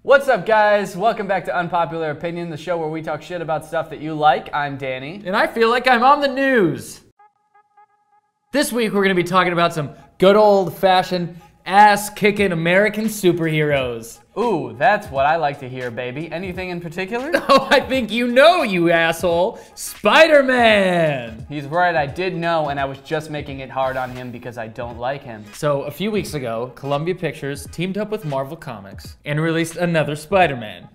What's up, guys? Welcome back to Unpopular Opinion, the show where we talk shit about stuff that you like. I'm Danny. And I feel like I'm on the news. This week we're gonna be talking about some good old-fashioned ass-kicking American superheroes. Ooh, that's what I like to hear, baby. Anything in particular? Oh, I think you know, you asshole. Spider-Man! He's right, I did know, and I was just making it hard on him because I don't like him. So, a few weeks ago, Columbia Pictures teamed up with Marvel Comics and released another Spider-Man.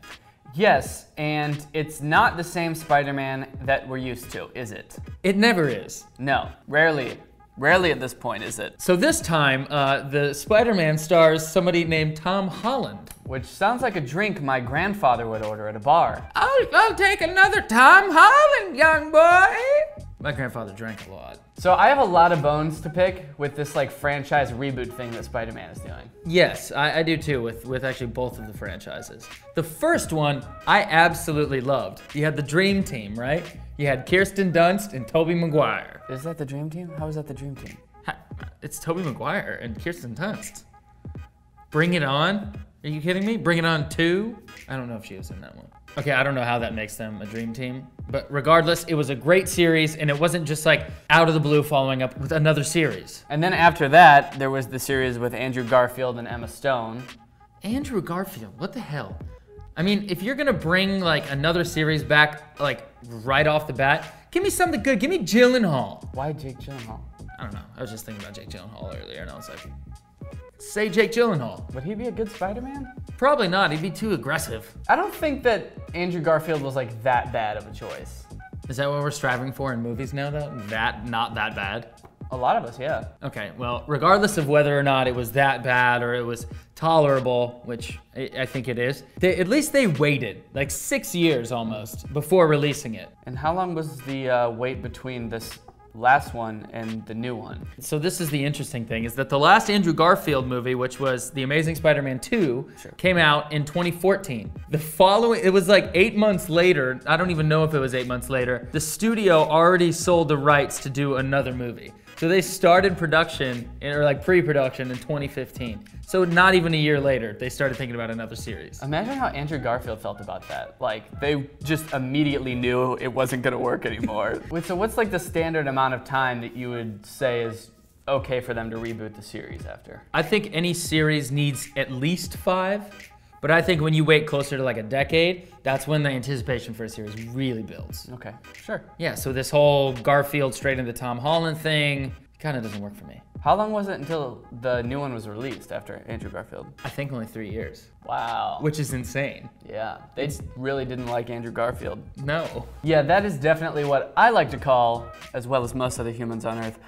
Yes, and it's not the same Spider-Man that we're used to, is it? It never is. No, rarely. Rarely at this point, is it? So this time, the Spider-Man stars somebody named Tom Holland. Which sounds like a drink my grandfather would order at a bar. I'll take another Tom Holland, young boy. My grandfather drank a lot. So I have a lot of bones to pick with this like franchise reboot thing that Spider-Man is doing. Yes, I do too, with actually both of the franchises. The first one, I absolutely loved. You had the Dream Team, right? You had Kirsten Dunst and Tobey Maguire. Is that the Dream Team? How is that the Dream Team? It's Tobey Maguire and Kirsten Dunst. Bring It On? Are you kidding me? Bring It On 2? I don't know if she was in that one. Okay, I don't know how that makes them a dream team. But regardless, it was a great series, and it wasn't just like out of the blue following up with another series. And then after that, there was the series with Andrew Garfield and Emma Stone. Andrew Garfield, what the hell? I mean, if you're gonna bring like another series back, like right off the bat, give me something good. Give me Gyllenhaal. Why Jake Gyllenhaal? I don't know. I was just thinking about Jake Gyllenhaal earlier, and I was like, say Jake Gyllenhaal. Would he be a good Spider-Man? Probably not. He'd be too aggressive. I don't think that Andrew Garfield was like that bad of a choice. Is that what we're striving for in movies now, though? Not that bad? A lot of us, yeah. Okay, well, regardless of whether or not it was that bad or it was tolerable, which I think it is, at least they waited like 6 years almost before releasing it. And how long was the wait between this last one and the new one? So this is the interesting thing, is that the last Andrew Garfield movie, which was The Amazing Spider-Man 2, came out in 2014. The following, it was like 8 months later, I don't even know if it was 8 months later, the studio already sold the rights to do another movie. So they started production, or like pre-production in 2015. So not even a year later, they started thinking about another series. Imagine how Andrew Garfield felt about that. Like, they just immediately knew it wasn't gonna work anymore. So what's like the standard amount of time that you would say is okay for them to reboot the series after? I think any series needs at least 5. But I think when you wait closer to like a decade, that's when the anticipation for a series really builds. Okay, sure. Yeah, so this whole Garfield straight into Tom Holland thing kind of doesn't work for me. How long was it until the new one was released after Andrew Garfield? I think only 3 years. Wow. Which is insane. Yeah, they really didn't like Andrew Garfield. No. Yeah, that is definitely what I like to call, as well as most other humans on Earth,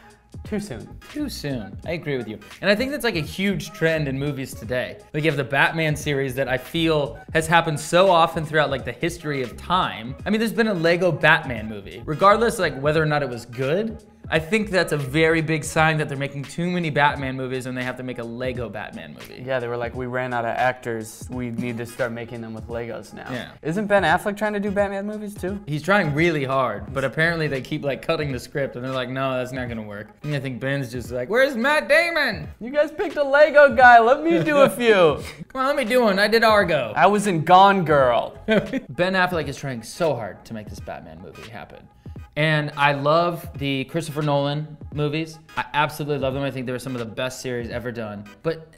too soon. Too soon. I agree with you. And I think that's like a huge trend in movies today. Like you have the Batman series that I feel has happened so often throughout like the history of time. I mean, there's been a Lego Batman movie. Regardless like whether or not it was good, I think that's a very big sign that they're making too many Batman movies and they have to make a Lego Batman movie. Yeah, they were like, we ran out of actors. We need to start making them with Legos now. Yeah. Isn't Ben Affleck trying to do Batman movies too? He's trying really hard, but apparently they keep like cutting the script and they're like, no, that's not gonna work. And I think Ben's just like, where's Matt Damon? You guys picked a Lego guy, let me do a few. Come on, let me do one. I did Argo. I was in Gone Girl. Ben Affleck is trying so hard to make this Batman movie happen. And I love the Christopher Nolan movies. I absolutely love them. I think they were some of the best series ever done. But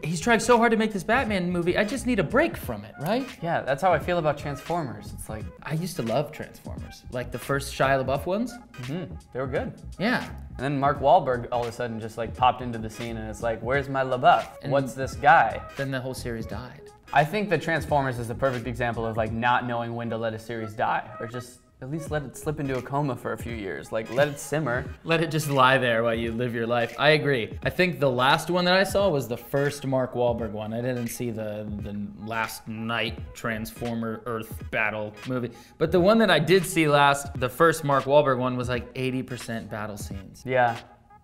he's trying so hard to make this Batman movie, I just need a break from it, right? Yeah, that's how I feel about Transformers. It's like, I used to love Transformers. Like the first Shia LaBeouf ones. they were good. Yeah. And then Mark Wahlberg all of a sudden just like popped into the scene and it's like, where's my LaBeouf? What's this guy? Then the whole series died. I think that Transformers is the perfect example of like not knowing when to let a series die, or just at least let it slip into a coma for a few years. Like, let it simmer. Let it just lie there while you live your life. I agree. I think the last one that I saw was the first Mark Wahlberg one. I didn't see the Last Night Transformer Earth battle movie. But the one that I did see last, the first Mark Wahlberg one, was like 80% battle scenes. Yeah.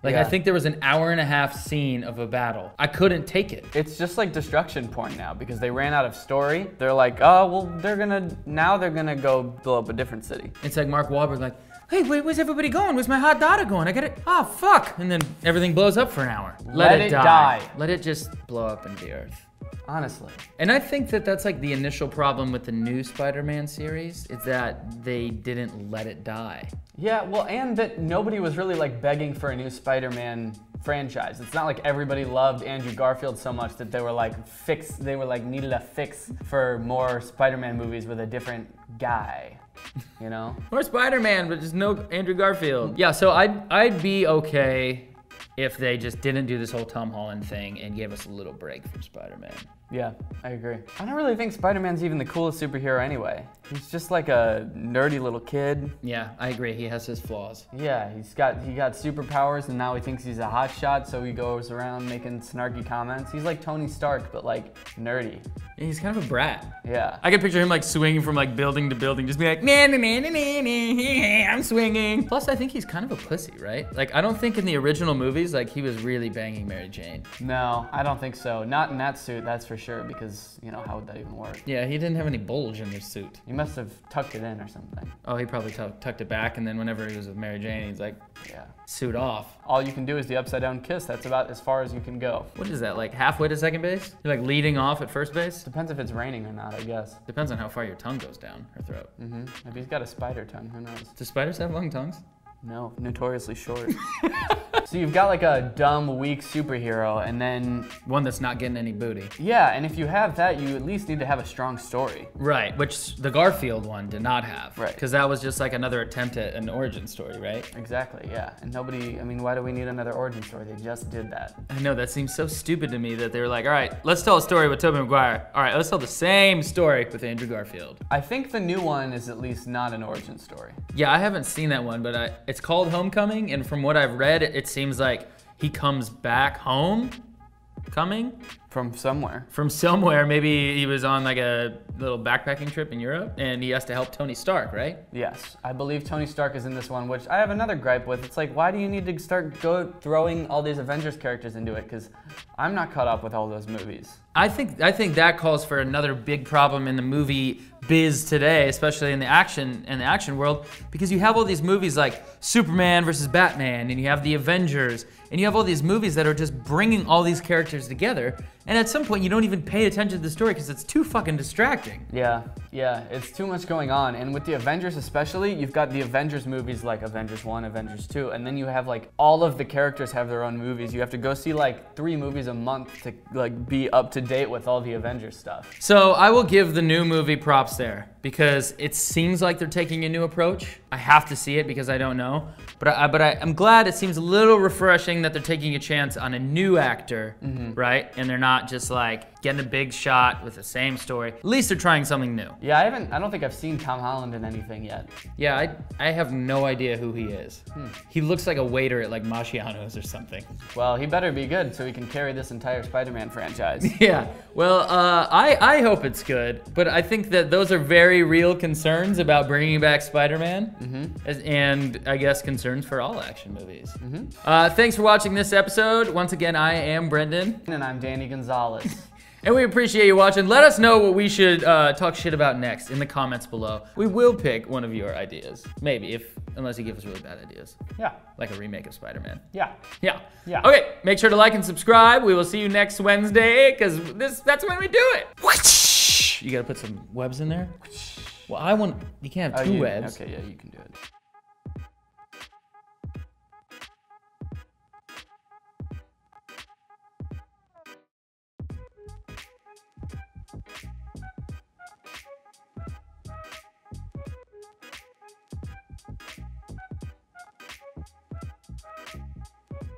Like, yeah. I think there was an hour-and-a-half scene of a battle. I couldn't take it. It's just like destruction porn now because they ran out of story. They're like, oh, well, they're gonna go blow up a different city. It's like Mark Wahlberg like, hey, where's everybody going? Where's my hot daughter going? I got it. Oh, fuck. And then everything blows up for an hour. Let it die. Let it just blow up into the earth. honestly. And I think that that's like the initial problem with the new Spider-Man series, is that they didn't let it die. Yeah, well, and that nobody was really like begging for a new Spider-Man franchise. It's not like everybody loved Andrew Garfield so much that they were like needed a fix for more Spider-Man movies with a different guy, you know? Or Spider-Man, but just no Andrew Garfield. Yeah, so I'd be okay if they just didn't do this whole Tom Holland thing and gave us a little break from Spider-Man. Yeah, I agree. I don't really think Spider-Man's even the coolest superhero anyway. He's just like a nerdy little kid. Yeah, I agree. He has his flaws. Yeah, he got superpowers and now he thinks he's a hotshot, so he goes around making snarky comments. He's like Tony Stark, but like nerdy. Yeah, he's kind of a brat. Yeah. I can picture him like swinging from like building to building, just being like, nah, nah, nah, nah, nah, nah, I'm swinging. Plus, I think he's kind of a pussy, right? Like, I don't think in the original movies, like, he was really banging Mary Jane. No, I don't think so. Not in that suit, that's for sure, because, you know, how would that even work? Yeah, he didn't have any bulge in his suit. He must have tucked it in or something. Oh, he probably tucked it back, and then whenever he was with Mary Jane, he's like, yeah, suit off. All you can do is the upside down kiss. That's about as far as you can go. What is that, like halfway to second base? You're like leading off at first base? Depends if it's raining or not, I guess. Depends on how far your tongue goes down her throat. Mm-hmm. Maybe he's got a spider tongue, who knows? Do spiders have long tongues? No, notoriously short. So you've got like a dumb, weak superhero, and then... One that's not getting any booty. Yeah, and if you have that, you at least need to have a strong story. Right, which the Garfield one did not have. Right. Because that was just like another attempt at an origin story, right? Exactly, yeah. And nobody, I mean, why do we need another origin story? They just did that. I know, that seems so stupid to me that they were like, all right, let's tell a story with Tobey Maguire. All right, let's tell the same story with Andrew Garfield. I think the new one is at least not an origin story. Yeah, I haven't seen that one, but it's called Homecoming, and from what I've read, it seems like he comes back home, From somewhere. From somewhere. Maybe he was on like a little backpacking trip in Europe, and he has to help Tony Stark, right? Yes, I believe Tony Stark is in this one, which I have another gripe with. It's like, why do you need to start throwing all these Avengers characters into it? Because I'm not caught up with all those movies. I think that calls for another big problem in the movie biz today, especially in the action world, because you have all these movies like Superman versus Batman, and you have the Avengers, and you have all these movies that are just bringing all these characters together, and at some point you don't even pay attention to the story because it's too fucking distracting. Yeah, it's too much going on, and with the Avengers especially, you've got the Avengers movies like Avengers 1, Avengers 2, and then you have like all of the characters have their own movies. You have to go see like 3 movies a month to like be up to date with all the Avengers stuff. So I will give the new movie props there, because it seems like they're taking a new approach. I have to see it because I don't know, but I'm glad it seems a little refreshing that they're taking a chance on a new actor, right? And they're not just like getting a big shot with the same story. At least they're trying something new. Yeah, I don't think I've seen Tom Holland in anything yet. Yeah, I have no idea who he is. He looks like a waiter at like Maggiano's or something. Well, he better be good so he can carry this entire Spider-Man franchise. Yeah, well, I hope it's good, but I think that those are very real concerns about bringing back Spider-Man, and I guess concerns for all action movies. Thanks for watching this episode. Once again, I am Brendon. And I'm Danny Gonzalez. And we appreciate you watching. Let us know what we should talk shit about next in the comments below. We will pick one of your ideas. Maybe, unless you give us really bad ideas. Yeah. Like a remake of Spider-Man. Yeah. Okay, make sure to like and subscribe. We will see you next Wednesday, because that's when we do it. You gotta put some webs in there? Well, you can't have 2 webs. Okay, yeah, you can do it.